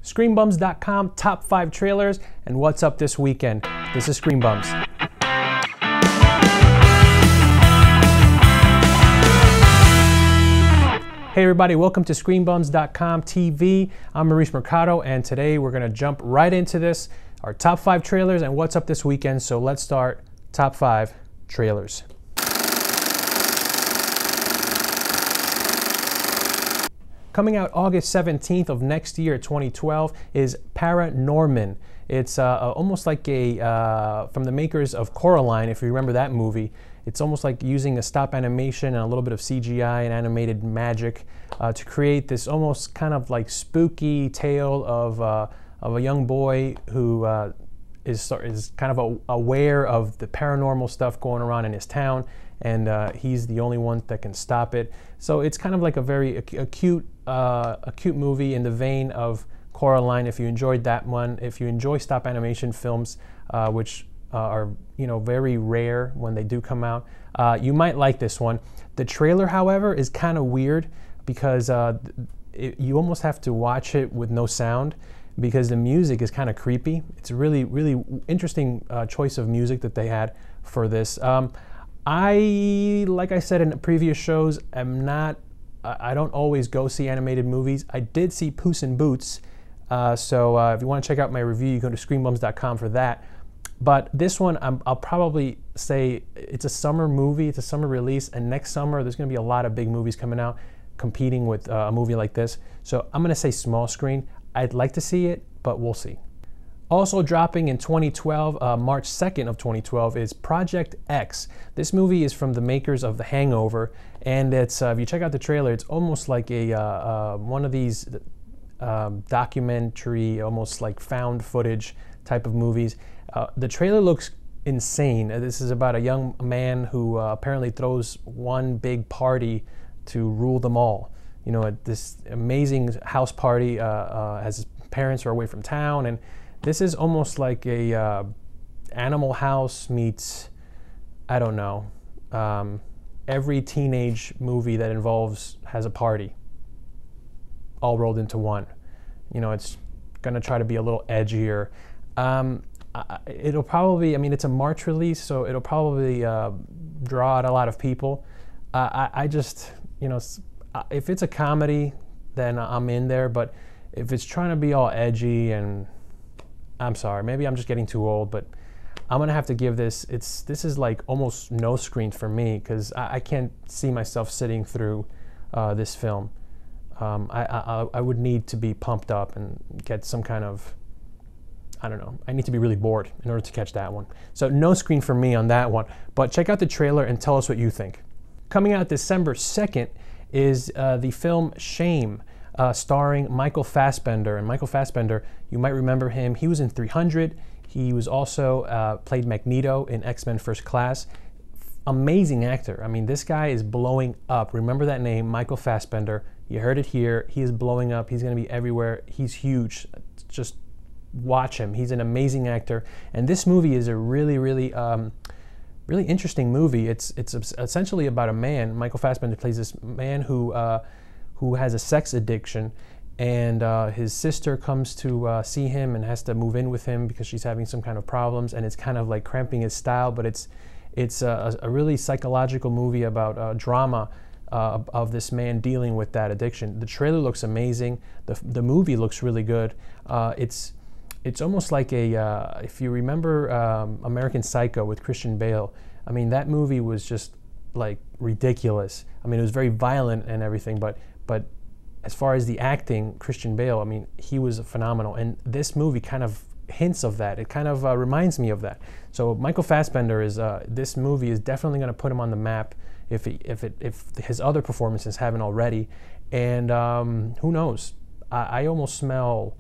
ScreenBumsTV.com, top 5 trailers, and what's up this weekend. This is Screen Bums. Hey everybody, welcome to ScreenBumsTV.com TV. I'm Maurice Mercado, and today we're gonna jump right into this, our top 5 trailers and what's up this weekend. So let's start top 5 trailers. Coming out August 17th of next year, 2012, is ParaNorman. It's almost like from the makers of Coraline, if you remember that movie. It's almost like using a stop animation and a little bit of CGI and animated magic to create this almost kind of like spooky tale of a young boy who is kind of aware of the paranormal stuff going around in his town, and he's the only one that can stop it. So it's kind of like a very acute movie in the vein of Coraline. If you enjoyed that one, if you enjoy stop animation films, which are very rare when they do come out, you might like this one. The trailer, however, is kind of weird because you almost have to watch it with no sound because the music is kind of creepy. It's a really, really interesting choice of music that they had for this. Like I said in the previous shows, I don't always go see animated movies. I did see Puss in Boots, so if you want to check out my review, you go to ScreenBums.com for that. But this one, I'll probably say it's a summer movie, it's a summer release, and next summer there's going to be a lot of big movies coming out competing with a movie like this. So I'm going to say small screen. I'd like to see it, but we'll see. Also dropping in 2012, March 2nd of 2012, is Project X. This movie is from the makers of The Hangover, and it's if you check out the trailer, it's almost like one of these documentary, almost like found footage type of movies. The trailer looks insane. This is about a young man who apparently throws one big party to rule them all. This amazing house party as his parents are away from town, and this is almost like a Animal House meets, I don't know, every teenage movie that has a party all rolled into one. It's gonna try to be a little edgier. It'll probably, it's a March release, so it'll probably draw out a lot of people. I just, if it's a comedy, then I'm in there, but if it's trying to be all edgy, and I'm sorry, maybe I'm just getting too old, but I'm gonna have to give this, this is like almost no screen for me, because I can't see myself sitting through this film. I would need to be pumped up and get some kind of, I don't know, I need to be really bored in order to catch that one. So no screen for me on that one, but check out the trailer and tell us what you think. Coming out December 2nd is the film Shame, starring Michael Fassbender. And Michael Fassbender, you might remember him, he was in 300. He was also played Magneto in X-Men First Class. Amazing actor. This guy is blowing up. Remember that name, Michael Fassbender. You heard it here. He is blowing up. He's going to be everywhere. He's huge. Just watch him. He's an amazing actor. And this movie is a really, really, really interesting movie. It's essentially about a man. Michael Fassbender plays this man who has a sex addiction, and his sister comes to see him and has to move in with him because she's having some kind of problems, and it's kind of like cramping his style, but it's a really psychological movie about drama of this man dealing with that addiction. The trailer looks amazing. The movie looks really good. It's almost like if you remember American Psycho with Christian Bale, that movie was just like ridiculous. It was very violent and everything, but as far as the acting, Christian Bale, he was phenomenal. And this movie kind of hints of that. It kind of reminds me of that. So Michael Fassbender this movie is definitely going to put him on the map if his other performances haven't already. And who knows? I almost smell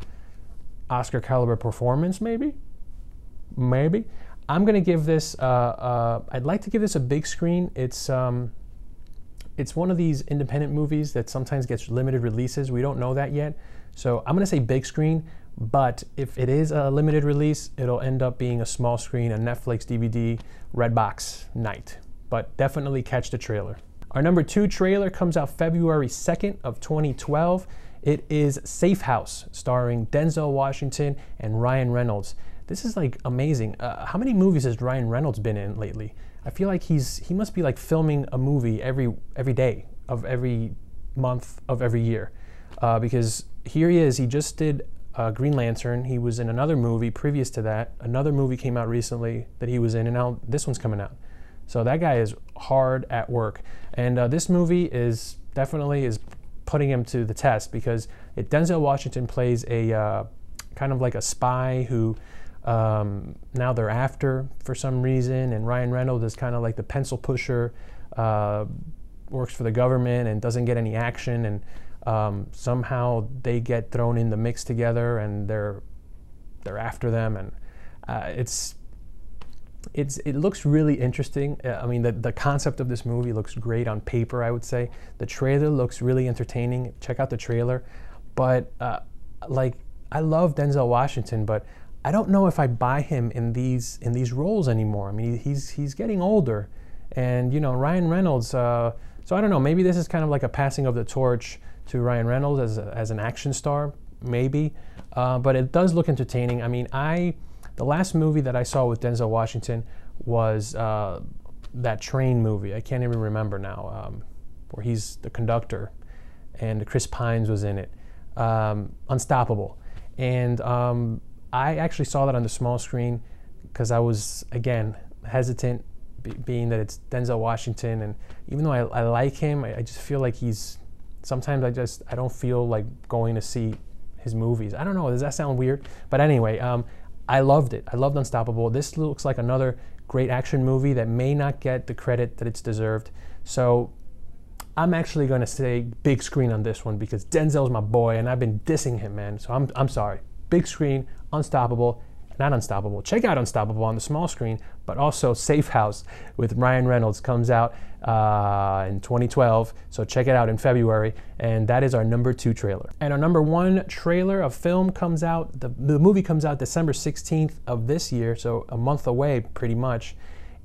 Oscar caliber performance, maybe. I'm gonna give this, I'd like to give this a big screen. It's one of these independent movies that sometimes gets limited releases. We don't know that yet. So I'm gonna say big screen, but if it is a limited release, it'll end up being a small screen, a Netflix, DVD, Redbox night. But definitely catch the trailer. Our number 2 trailer comes out February 2nd of 2012. It is Safe House, starring Denzel Washington and Ryan Reynolds. This is like amazing. How many movies has Ryan Reynolds been in lately? I feel like he must be like filming a movie every day of every month of every year, because here he is. He just did Green Lantern. He was in another movie previous to that. Another movie came out recently that he was in, and now this one's coming out. So that guy is hard at work, and this movie is definitely putting him to the test, because Denzel Washington plays a kind of like a spy who now they're after for some reason, and Ryan Reynolds is kind of like the pencil pusher, works for the government and doesn't get any action, and somehow they get thrown in the mix together, and they're after them, and it looks really interesting. I mean, the concept of this movie looks great on paper, I would say. The trailer looks really entertaining. Check out the trailer. But like, I love Denzel Washington, but I don't know if I buy him in these roles anymore. I mean, he's getting older, and you know, Ryan Reynolds. So I don't know. Maybe this is kind of like a passing of the torch to Ryan Reynolds as an action star, maybe. But it does look entertaining. I mean, the last movie that I saw with Denzel Washington was that train movie. I can't even remember now, where he's the conductor, and Chris Pines was in it. Unstoppable. And I actually saw that on the small screen because I was, again, hesitant, being that it's Denzel Washington, and even though I like him, I just feel like sometimes I don't feel like going to see his movies. I don't know, does that sound weird? But anyway, I loved it. I loved Unstoppable. This looks like another great action movie that may not get the credit that it's deserved. So I'm actually going to say big screen on this one, because Denzel's my boy, and I've been dissing him, man. So I'm sorry. Big screen, Unstoppable, not Unstoppable. Check out Unstoppable on the small screen, but also Safe House with Ryan Reynolds comes out in 2012. So check it out in February, and that is our number 2 trailer. And our number 1 trailer of film comes out, the movie comes out December 16th of this year, so a month away pretty much.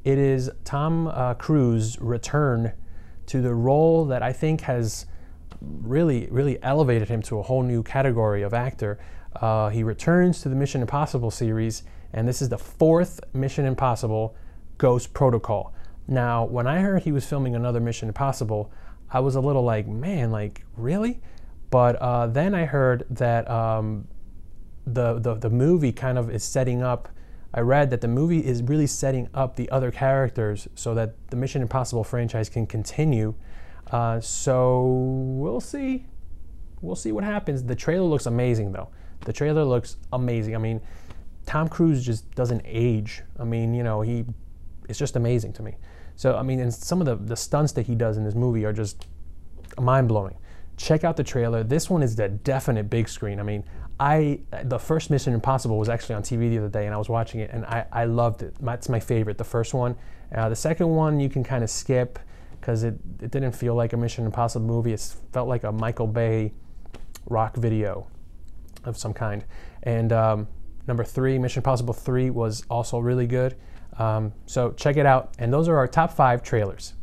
It is Tom Cruise's return to the role that I think has really elevated him to a whole new category of actor. He returns to the Mission Impossible series, and this is the 4th Mission Impossible, Ghost Protocol. Now, when I heard he was filming another Mission Impossible, I was a little like, man, like, really? But then I heard that the movie kind of is setting up, I read that the movie is really setting up the other characters so that the Mission Impossible franchise can continue. So we'll see. We'll see what happens. The trailer looks amazing, though. The trailer looks amazing. I mean, Tom Cruise just doesn't age. I mean, you know, it's just amazing to me. So, I mean, and some of the stunts that he does in this movie are just mind-blowing. Check out the trailer. This one is the definite big screen. I mean, the first Mission Impossible was actually on TV the other day, and I was watching it, and I loved it. That's my favorite, the first one. The second one you can kind of skip because it didn't feel like a Mission Impossible movie. It felt like a Michael Bay rock video of some kind. And number 3, Mission Impossible 3 was also really good. So check it out. And those are our top 5 trailers.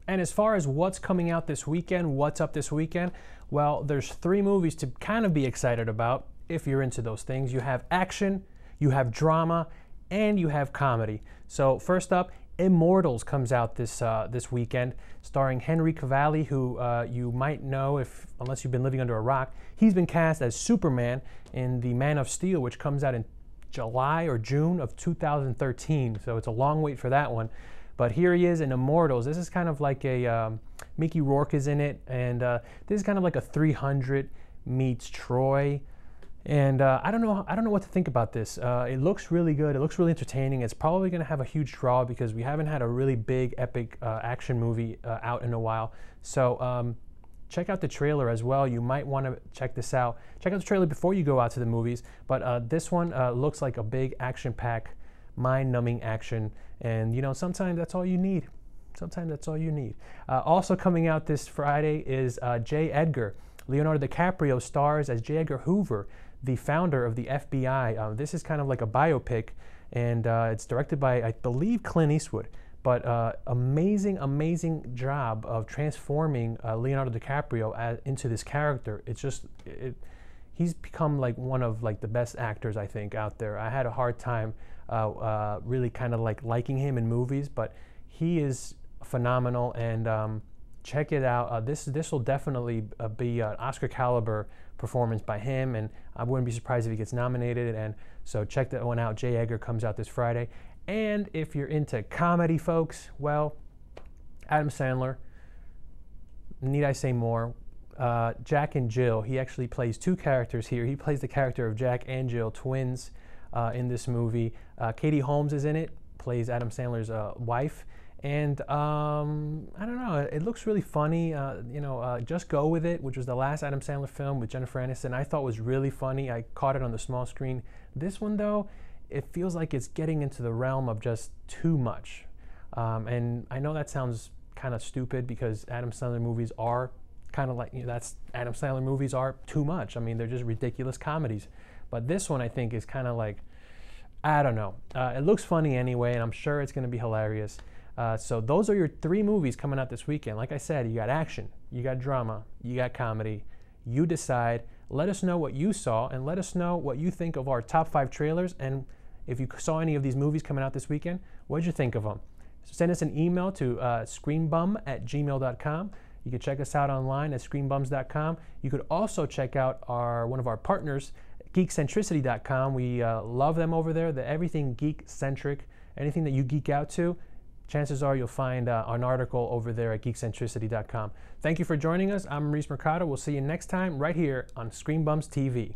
And as far as what's coming out this weekend, what's up this weekend, well, there's 3 movies to kind of be excited about if you're into those things. You have action, you have drama, and you have comedy. So first up, Immortals comes out this weekend, starring Henry Cavill, who you might know unless you've been living under a rock. He's been cast as Superman in the Man of Steel, which comes out in July or June of 2013. So it's a long wait for that one. But here he is in Immortals. This is kind of like Mickey Rourke is in it, and this is kind of like a 300 meets Troy. And I don't know what to think about this. It looks really good. It looks really entertaining. It's probably going to have a huge draw because we haven't had a really big, epic action movie out in a while. So check out the trailer as well. You might want to check this out. Check out the trailer before you go out to the movies. But this one looks like a big action-packed, mind-numbing action. And, you know, sometimes that's all you need. Sometimes that's all you need. Also coming out this Friday is J. Edgar. Leonardo DiCaprio stars as J. Edgar Hoover, the founder of the FBI. This is kind of like a biopic, and it's directed by, I believe, Clint Eastwood. But amazing job of transforming Leonardo DiCaprio into this character. It's just, he's become like one of like the best actors I think out there. I had a hard time really kind of like liking him in movies, but he is phenomenal, and check it out. This will definitely be an Oscar caliber performance by him, and I wouldn't be surprised if he gets nominated. And so check that one out. J. Edgar comes out this Friday. And if you're into comedy, folks, well, Adam Sandler, need I say more? Jack and Jill, he actually plays two characters here. He plays the character of Jack and Jill, twins, in this movie. Katie Holmes is in it, plays Adam Sandler's wife. And I don't know, it looks really funny. Just Go With It, which was the last Adam Sandler film with Jennifer Aniston, I thought was really funny. I caught it on the small screen. This one, though, it feels like it's getting into the realm of just too much. And I know that sounds kind of stupid because Adam Sandler movies are kind of like, Adam Sandler movies are too much. I mean, they're just ridiculous comedies. But this one I think is kind of like, I don't know. It looks funny anyway, and I'm sure it's going to be hilarious. So those are your three movies coming out this weekend. Like I said, you got action, you got drama, you got comedy. You decide. Let us know what you saw, and let us know what you think of our top 5 trailers. And if you saw any of these movies coming out this weekend, what did you think of them? Send us an email to screenbum@gmail.com. You can check us out online at screenbums.com. You could also check out one of our partners, geekcentricity.com. We love them over there. They're everything geek-centric. Anything that you geek out to, chances are you'll find an article over there at geekcentricity.com. Thank you for joining us. I'm Maurice Mercado. We'll see you next time right here on ScreenbumsTV.